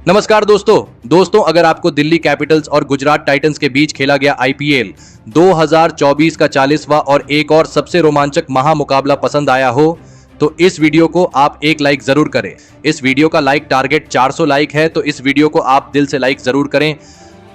नमस्कार दोस्तों अगर आपको दिल्ली कैपिटल्स और गुजरात टाइटंस के बीच खेला गया आईपीएल 2024 का 40वां और एक और सबसे रोमांचक महामुकाबला पसंद आया हो तो इस वीडियो को आप एक लाइक जरूर करें। इस वीडियो का लाइक टारगेट 400 लाइक है, तो इस वीडियो को आप दिल से लाइक जरूर करें।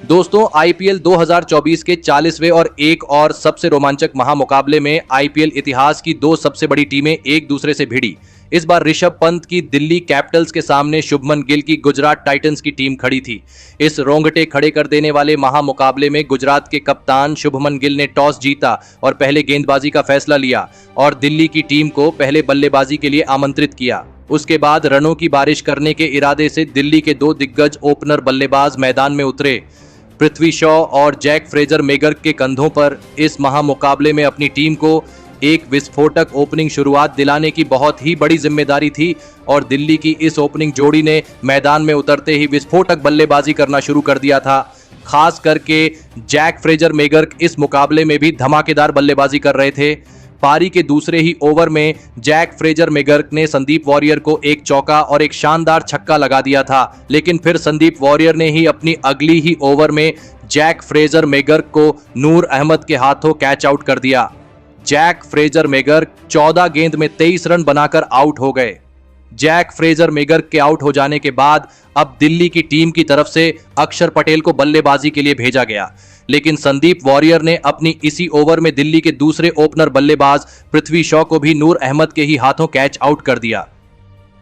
दोस्तों, आईपीएल 2024 के 40वें और एक और सबसे रोमांचक महामुकाबले में आईपीएल इतिहास की दो सबसे बड़ी टीमें एक दूसरे से भिड़ी। इस बार ऋषभ पंत की दिल्ली कैपिटल्स के सामने शुभमन गिल की गुजरात टाइटंस की टीम खड़ी थी। इस रोंगटे खड़े कर देने वाले महामुकाबले में गुजरात के कप्तान शुभमन गिल ने टॉस जीता और पहले गेंदबाजी का फैसला लिया और दिल्ली की टीम को पहले बल्लेबाजी के लिए आमंत्रित किया। उसके बाद रनों की बारिश करने के इरादे से दिल्ली के दो दिग्गज ओपनर बल्लेबाज मैदान में उतरे। पृथ्वी शॉ और जैक फ्रेजर मेगर्क के कंधों पर इस महामुकाबले में अपनी टीम को एक विस्फोटक ओपनिंग शुरुआत दिलाने की बहुत ही बड़ी जिम्मेदारी थी और दिल्ली की इस ओपनिंग जोड़ी ने मैदान में उतरते ही विस्फोटक बल्लेबाजी करना शुरू कर दिया था। खास करके जैक फ्रेजर मेगर्क इस मुकाबले में भी धमाकेदार बल्लेबाजी कर रहे थे। पारी के दूसरे ही ओवर में जैक फ्रेजर मेगर्क ने संदीप वॉरियर को एक चौका और एक शानदार छक्का लगा दिया था, लेकिन फिर संदीप वॉरियर ने ही अपनी अगली ही ओवर में जैक फ्रेजर मेगर्क को नूर अहमद के हाथों कैच आउट कर दिया। जैक फ्रेजर मेगर्क 14 गेंद में 23 रन बनाकर आउट हो गए। जैक फ्रेजर मेगर्क के आउट हो जाने के बाद अब दिल्ली की टीम की तरफ से अक्षर पटेल को बल्लेबाजी के लिए भेजा गया, लेकिन संदीप वॉरियर ने अपनी इसी ओवर में दिल्ली के दूसरे ओपनर बल्लेबाज पृथ्वी शॉ को भी नूर अहमद के ही हाथों कैच आउट कर दिया।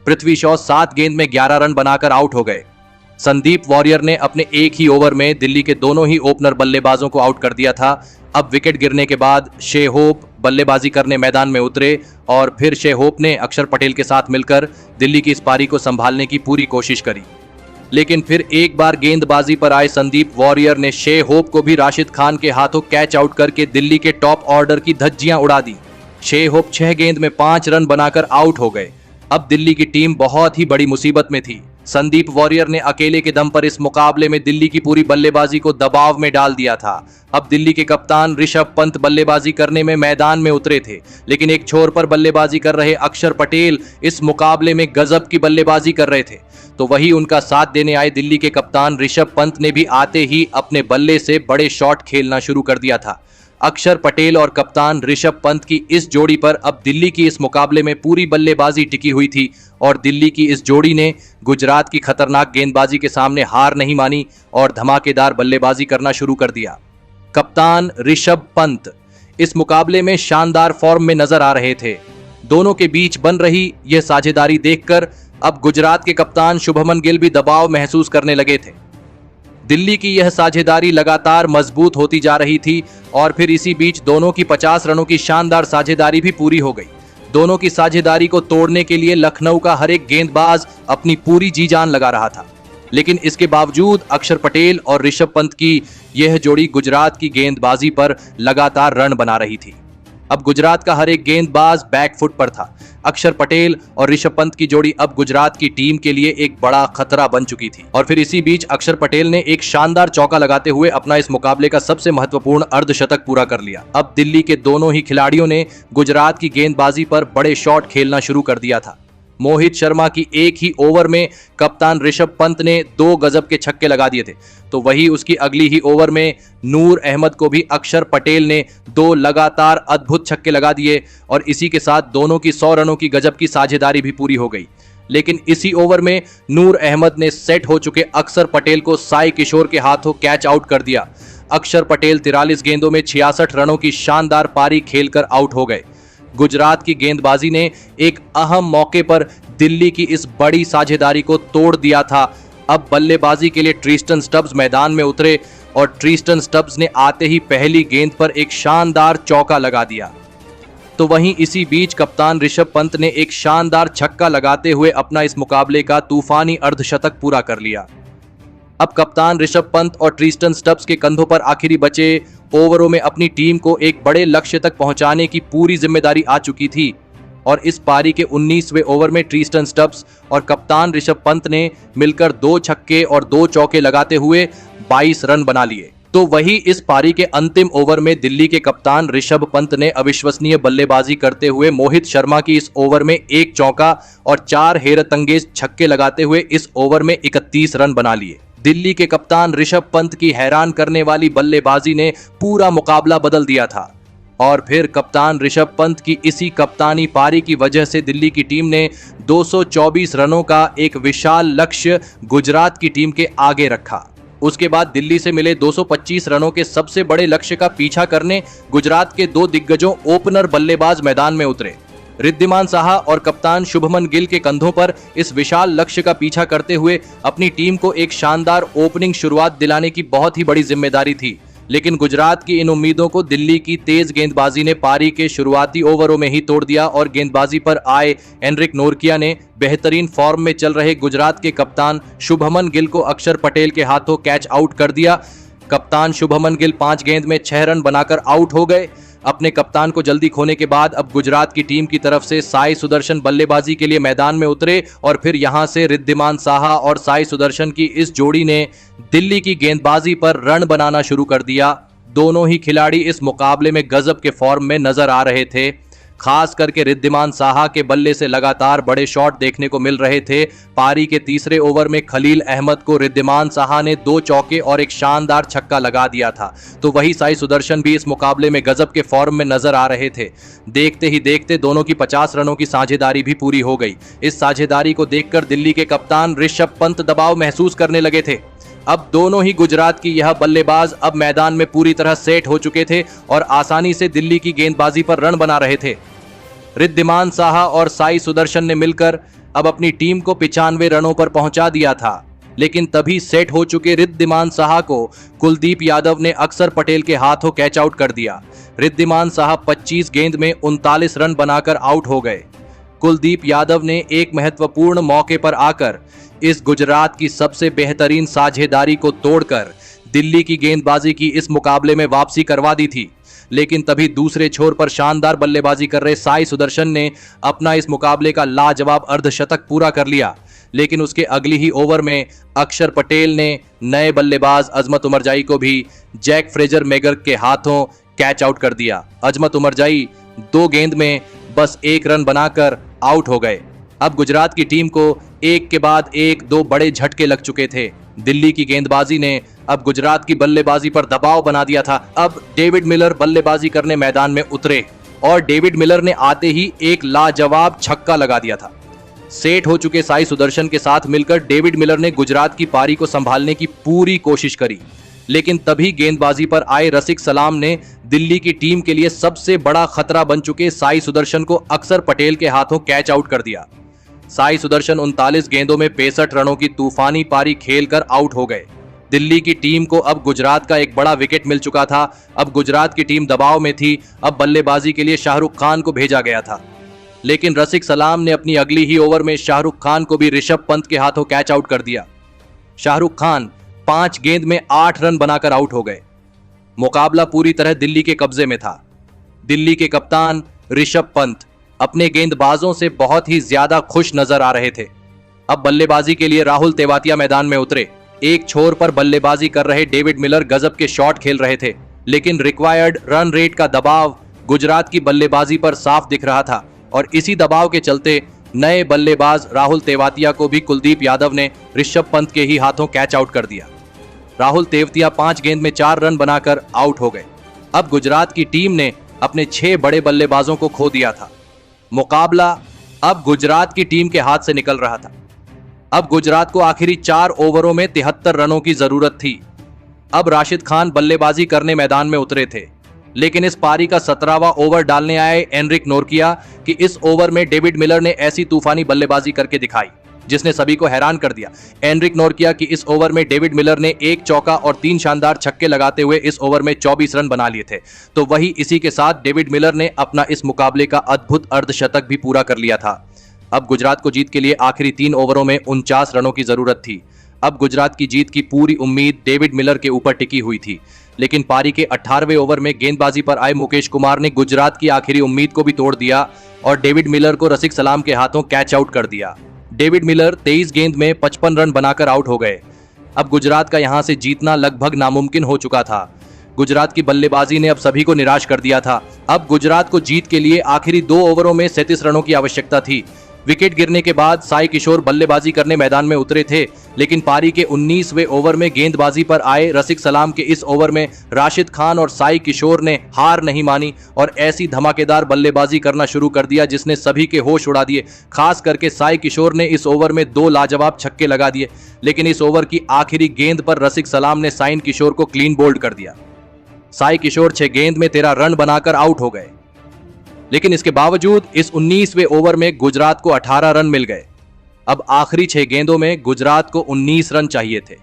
पृथ्वी शॉ 7 गेंद में 11 रन बनाकर आउट हो गए। संदीप वॉरियर ने अपने एक ही ओवर में दिल्ली के दोनों ही ओपनर बल्लेबाजों को आउट कर दिया था। अब विकेट गिरने के बाद शे होप बल्लेबाजी करने मैदान में उतरे और फिर शे होप ने अक्षर पटेल के साथ मिलकर दिल्ली की इस पारी को संभालने की पूरी कोशिश करी, लेकिन फिर एक बार गेंदबाजी पर आए संदीप वॉरियर ने शे होप को भी राशिद खान के हाथों कैच आउट करके दिल्ली के टॉप ऑर्डर की धज्जियां उड़ा दी। शे होप 6 गेंद में 5 रन बनाकर आउट हो गए। अब दिल्ली की टीम बहुत ही बड़ी मुसीबत में थी। संदीप वॉरियर ने अकेले के दम पर इस मुकाबले में दिल्ली की पूरी बल्लेबाजी को दबाव में डाल दिया था। अब दिल्ली के कप्तान ऋषभ पंत बल्लेबाजी करने में मैदान में उतरे थे, लेकिन एक छोर पर बल्लेबाजी कर रहे अक्षर पटेल इस मुकाबले में गजब की बल्लेबाजी कर रहे थे। तो वही उनका साथ देने आए दिल्ली के कप्तान ऋषभ पंत ने भी आते ही अपने बल्ले से बड़े शॉट खेलना शुरू कर दिया था। अक्षर पटेल और कप्तान ऋषभ पंत की इस जोड़ी पर अब दिल्ली की इस मुकाबले में पूरी बल्लेबाजी टिकी हुई थी और दिल्ली की इस जोड़ी ने गुजरात की खतरनाक गेंदबाजी के सामने हार नहीं मानी और धमाकेदार बल्लेबाजी करना शुरू कर दिया। कप्तान ऋषभ पंत इस मुकाबले में शानदार फॉर्म में नजर आ रहे थे। दोनों के बीच बन रही यह साझेदारी देखकर अब गुजरात के कप्तान शुभमन गिल भी दबाव महसूस करने लगे थे। दिल्ली की यह साझेदारी लगातार मजबूत होती जा रही थी और फिर इसी बीच दोनों की 50 रनों की शानदार साझेदारी भी पूरी हो गई। दोनों की साझेदारी को तोड़ने के लिए लखनऊ का हर एक गेंदबाज अपनी पूरी जी जान लगा रहा था, लेकिन इसके बावजूद अक्षर पटेल और ऋषभ पंत की यह जोड़ी गुजरात की गेंदबाजी पर लगातार रन बना रही थी। अब गुजरात का हर एक गेंदबाज बैकफुट पर था। अक्षर पटेल और ऋषभ पंत की जोड़ी अब गुजरात की टीम के लिए एक बड़ा खतरा बन चुकी थी और फिर इसी बीच अक्षर पटेल ने एक शानदार चौका लगाते हुए अपना इस मुकाबले का सबसे महत्वपूर्ण अर्धशतक पूरा कर लिया। अब दिल्ली के दोनों ही खिलाड़ियों ने गुजरात की गेंदबाजी पर बड़े शॉट खेलना शुरू कर दिया था। मोहित शर्मा की एक ही ओवर में कप्तान ऋषभ पंत ने 2 गजब के छक्के लगा दिए थे, तो वही उसकी अगली ही ओवर में नूर अहमद को भी अक्षर पटेल ने 2 लगातार अद्भुत छक्के लगा दिए और इसी के साथ दोनों की 100 रनों की गजब की साझेदारी भी पूरी हो गई। लेकिन इसी ओवर में नूर अहमद ने सेट हो चुके अक्षर पटेल को साई किशोर के हाथों कैच आउट कर दिया। अक्षर पटेल 43 गेंदों में 66 रनों की शानदार पारी खेलकर आउट हो गए। गुजरात की गेंदबाजी ने एक अहम मौके पर दिल्ली की इस बड़ी साझेदारी को तोड़ दिया था। अब बल्लेबाजी के लिए ट्रिस्टन स्टब्स मैदान में उतरे और ट्रिस्टन स्टब्स ने आते ही पहली गेंद पर एक शानदार चौका लगा दिया। तो वहीं इसी बीच कप्तान ऋषभ पंत ने एक शानदार छक्का लगाते हुए अपना इस मुकाबले का तूफानी अर्धशतक पूरा कर लिया। अब कप्तान ऋषभ पंत और ट्रिस्टन स्टब्स के कंधों पर आखिरी बचे ओवरों में अपनी टीम को एक बड़े लक्ष्य तक पहुंचाने की पूरी जिम्मेदारी आ चुकी थी और इस पारी के 19वें ओवर में ट्रिस्टन स्टब्स और कप्तान ऋषभ पंत ने मिलकर 2 छक्के और 2 चौके लगाते हुए 22 रन बना लिए। तो वही इस पारी के अंतिम ओवर में दिल्ली के कप्तान ऋषभ पंत ने अविश्वसनीय बल्लेबाजी करते हुए मोहित शर्मा की इस ओवर में एक चौका और 4 हैरतअंगेज छक्के लगाते हुए इस ओवर में 31 रन बना लिए। दिल्ली के कप्तान ऋषभ पंत की हैरान करने वाली बल्लेबाजी ने पूरा मुकाबला बदल दिया था और फिर कप्तान ऋषभ पंत की इसी कप्तानी पारी की वजह से दिल्ली की टीम ने 224 रनों का एक विशाल लक्ष्य गुजरात की टीम के आगे रखा। उसके बाद दिल्ली से मिले 225 रनों के सबसे बड़े लक्ष्य का पीछा करने गुजरात के 2 दिग्गजों ओपनर बल्लेबाज मैदान में उतरे। रिद्धिमान साहा और कप्तान शुभमन गिल के कंधों पर इस विशाल लक्ष्य का पीछा करते हुए अपनी टीम को एक शानदार ओपनिंग शुरुआत दिलाने की बहुत ही बड़ी जिम्मेदारी थी। लेकिन गुजरात की इन उम्मीदों को दिल्ली की तेज गेंदबाजी ने पारी के शुरुआती ओवरों में ही तोड़ दिया और गेंदबाजी पर आए एनरिक नोरकिया ने बेहतरीन फॉर्म में चल रहे गुजरात के कप्तान शुभमन गिल को अक्षर पटेल के हाथों कैच आउट कर दिया। कप्तान शुभमन गिल 5 गेंद में 6 रन बनाकर आउट हो गए। अपने कप्तान को जल्दी खोने के बाद अब गुजरात की टीम की तरफ से साई सुदर्शन बल्लेबाजी के लिए मैदान में उतरे और फिर यहां से रिद्धिमान साहा और साई सुदर्शन की इस जोड़ी ने दिल्ली की गेंदबाजी पर रन बनाना शुरू कर दिया। दोनों ही खिलाड़ी इस मुकाबले में गजब के फॉर्म में नजर आ रहे थे। खास करके रिद्धिमान साहा के बल्ले से लगातार बड़े शॉट देखने को मिल रहे थे। पारी के तीसरे ओवर में खलील अहमद को रिद्धिमान साहा ने 2 चौके और एक शानदार छक्का लगा दिया था। तो वही साई सुदर्शन भी इस मुकाबले में गजब के फॉर्म में नजर आ रहे थे। देखते ही देखते दोनों की 50 रनों की साझेदारी भी पूरी हो गई। इस साझेदारी को देखकर दिल्ली के कप्तान ऋषभ पंत दबाव महसूस करने लगे थे। अब दोनों ही गुजरात की यह बल्लेबाज अब मैदान में पूरी तरह सेट हो चुके थे और आसानी से दिल्ली की गेंदबाजी पर रन बना रहे थे। रिद्धिमान साहा और साई सुदर्शन ने मिलकर अब अपनी टीम को 95 रनों पर पहुंचा दिया था। लेकिन तभी सेट हो चुके रिद्धिमान साहा को कुलदीप यादव ने अक्षर पटेल के हाथों कैच आउट कर दिया। रिद्धिमान साहा 25 गेंद में 39 रन बनाकर आउट हो गए। कुलदीप यादव ने एक महत्वपूर्ण मौके पर आकर इस गुजरात की सबसे बेहतरीन साझेदारी को तोड़कर दिल्ली की गेंदबाजी की इस मुकाबले में वापसी करवा दी थी। लेकिन तभी दूसरे छोर पर शानदार बल्लेबाजी कर रहे साई सुदर्शन ने अपना इस मुकाबले का लाजवाब अर्धशतक पूरा कर लिया। लेकिन उसके अगली ही ओवर में अक्षर पटेल ने नए बल्लेबाज अजमत उमरजाई को भी जैक फ्रेजर मैगर के हाथों कैच आउट कर दिया। अजमत उमरजाई 2 गेंद में बस 1 रन बनाकर आउट हो गए। अब गुजरात की टीम को एक के बाद एक 2 बड़े झटके लग चुके थे। दिल्ली की गेंदबाजी ने अब गुजरात की बल्लेबाजी पर दबाव बना दिया था। अब डेविड मिलर बल्लेबाजी करने मैदान में उतरे और डेविड मिलर ने आते ही एक लाजवाब छक्का लगा दिया था। सेट हो चुके साई सुदर्शन के साथ मिलकर डेविड मिलर ने गुजरात की पारी को संभालने की पूरी कोशिश करी। लेकिन तभी गेंदबाजी पर आए रसिक सलाम ने दिल्ली की टीम के लिए सबसे बड़ा खतरा बन चुके साई सुदर्शन को अक्षर पटेल के हाथों कैच आउट कर दिया। साई सुदर्शन 39 गेंदों में 65 रनों की तूफानी पारी खेलकर आउट हो गए। दिल्ली की टीम को अब गुजरात का एक बड़ा विकेट मिल चुका था। अब गुजरात की टीम दबाव में थी। अब बल्लेबाजी के लिए शाहरुख खान को भेजा गया था। लेकिन रसिक सलाम ने अपनी अगली ही ओवर में शाहरुख खान को भी ऋषभ पंत के हाथों कैच आउट कर दिया। शाहरुख खान 5 गेंद में 8 रन बनाकर आउट हो गए। मुकाबला पूरी तरह दिल्ली के कब्जे में था। दिल्ली के कप्तान ऋषभ पंत अपने गेंदबाजों से बहुत ही ज्यादा खुश नजर आ रहे थे। अब बल्लेबाजी के लिए राहुल तेवातिया मैदान में उतरे। एक छोर पर बल्लेबाजी कर रहे डेविड मिलर गजब के शॉट खेल रहे थे। लेकिन रिक्वायर्ड रन रेट का दबाव गुजरात की बल्लेबाजी पर साफ दिख रहा था और इसी दबाव के चलते नए बल्लेबाज राहुल तेवातिया को भी कुलदीप यादव ने ऋषभ पंत के ही हाथों कैच आउट कर दिया। राहुल तेवतिया 5 गेंद में 4 रन बनाकर आउट हो गए। अब गुजरात की टीम ने अपने 6 बड़े बल्लेबाजों को खो दिया था। मुकाबला अब गुजरात की टीम के हाथ से निकल रहा था। अब गुजरात को आखिरी 4 ओवरों में 73 रनों की जरूरत थी। अब राशिद खान बल्लेबाजी करने मैदान में उतरे थे। लेकिन इस पारी का 17वां ओवर डालने आए एनरिक नोरकिया कि इस ओवर में डेविड मिलर ने ऐसी तूफानी बल्लेबाजी करके दिखाई जिसने सभी को हैरान कर दिया। एनरिक नोरकिया की इस ओवर में डेविड मिलर ने 1 चौका और 3 शानदार छक्के लगाते हुए इस ओवर में 24 रन बना लिए थे। तो वही इसी के साथ डेविड मिलर ने अपना इस मुकाबले का अद्भुत अर्धशतक भी पूरा कर लिया था। अब गुजरात को जीत के लिए आखिरी 3 ओवरों में 49 रनों की जरूरत थी। अब गुजरात की जीत की पूरी उम्मीद डेविड मिलर के ऊपर टिकी हुई थी। लेकिन पारी के 18वें ओवर में गेंदबाजी पर आए मुकेश कुमार ने गुजरात की आखिरी उम्मीद को भी तोड़ दिया और डेविड मिलर को रसिक सलाम के हाथों कैच आउट कर दिया। डेविड मिलर 23 गेंद में 55 रन बनाकर आउट हो गए। अब गुजरात का यहां से जीतना लगभग नामुमकिन हो चुका था। गुजरात की बल्लेबाजी ने अब सभी को निराश कर दिया था। अब गुजरात को जीत के लिए आखिरी 2 ओवरों में 37 रनों की आवश्यकता थी। विकेट गिरने के बाद साई किशोर बल्लेबाजी करने मैदान में उतरे थे, लेकिन पारी के 19वें ओवर में गेंदबाजी पर आए रसिक सलाम के इस ओवर में राशिद खान और साई किशोर ने हार नहीं मानी और ऐसी धमाकेदार बल्लेबाजी करना शुरू कर दिया जिसने सभी के होश उड़ा दिए। खास करके साई किशोर ने इस ओवर में 2 लाजवाब छक्के लगा दिए, लेकिन इस ओवर की आखिरी गेंद पर रसिक सलाम ने साई किशोर को क्लीन बोल्ड कर दिया। साई किशोर 6 गेंद में 13 रन बनाकर आउट हो गए, लेकिन इसके बावजूद इस 19वें ओवर में गुजरात को 18 रन मिल गए। अब आखिरी 6 गेंदों में गुजरात को 19 रन चाहिए थे।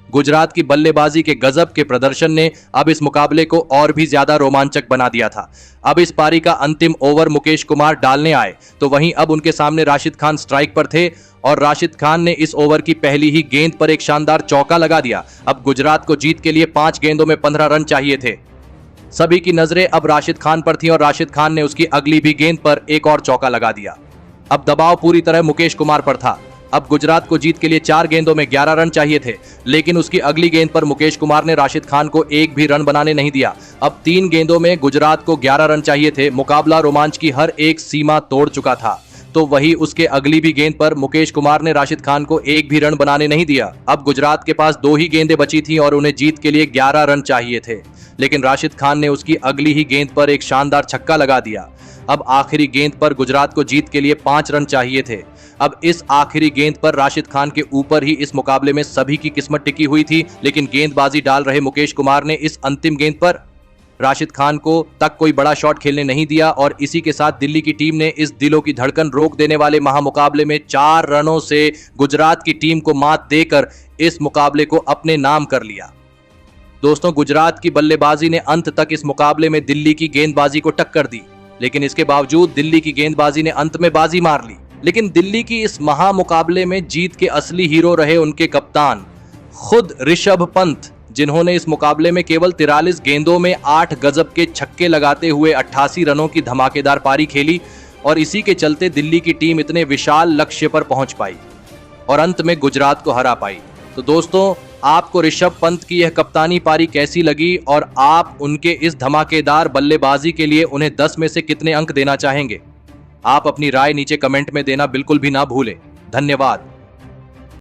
गुजरात की बल्लेबाजी के गजब के प्रदर्शन ने अब इस मुकाबले को और भी ज्यादा रोमांचक बना दिया था। अब इस पारी का अंतिम ओवर मुकेश कुमार डालने आए तो वहीं अब उनके सामने राशिद खान स्ट्राइक पर थे और राशिद खान ने इस ओवर की पहली ही गेंद पर एक शानदार चौका लगा दिया। अब गुजरात को जीत के लिए 5 गेंदों में 15 रन चाहिए थे। सभी की नजरें अब राशिद खान पर थी और राशिद खान ने उसकी अगली भी गेंद पर एक और चौका लगा दिया। अब दबाव पूरी तरह मुकेश कुमार पर था। अब गुजरात को जीत के लिए 4 गेंदों में 11 रन चाहिए थे, लेकिन उसकी अगली गेंद पर मुकेश कुमार ने राशिद खान को एक भी रन बनाने नहीं दिया। अब 3 गेंदों में गुजरात को 11 रन चाहिए थे। मुकाबला रोमांच की हर एक सीमा तोड़ चुका था, तो वही उसके अगली भी गेंद पर मुकेश कुमार ने राशिद खान को एक भी रन बनाने नहीं दिया। अब गुजरात के पास 2 ही गेंदें बची थी और उन्हें जीत के लिए 11 रन चाहिए थे, लेकिन राशिद खान ने उसकी अगली ही गेंद पर एक शानदार छक्का लगा दिया। अब आखिरी गेंद पर गुजरात को जीत के लिए 5 रन चाहिए थे। अब इस आखिरी गेंद पर राशिद खान के ऊपर ही इस मुकाबले में सभी की किस्मत टिकी हुई थी, लेकिन गेंदबाजी डाल रहे मुकेश कुमार ने इस अंतिम गेंद पर राशिद खान को तक कोई बड़ा शॉट खेलने नहीं दिया और इसी के साथ दिल्ली की टीम ने इस दिलों की धड़कन रोक देने वाले महामुकाबले में 4 रनों से गुजरात की टीम को मात देकर इस मुकाबले को अपने नाम कर लिया। दोस्तों, गुजरात की बल्लेबाजी ने अंत तक इस मुकाबले में दिल्ली की गेंदबाजी को टक्कर दी, लेकिन इसके बावजूद दिल्ली की गेंदबाजी ने अंत में बाजी मार ली। लेकिन दिल्ली की इस महामुकाबले में जीत के असली हीरो रहे उनके कप्तान खुद ऋषभ पंत, जिन्होंने इस मुकाबले में केवल 43 गेंदों में 8 गजब के छक्के लगाते हुए 88 रनों की धमाकेदार पारी खेली और इसी के चलते दिल्ली की टीम इतने विशाल लक्ष्य पर पहुंच पाई और अंत में गुजरात को हरा पाई। तो दोस्तों, आपको ऋषभ पंत की यह कप्तानी पारी कैसी लगी और आप उनके इस धमाकेदार बल्लेबाजी के लिए उन्हें 10 में से कितने अंक देना चाहेंगे? आप अपनी राय नीचे कमेंट में देना बिल्कुल भी ना भूलें। धन्यवाद।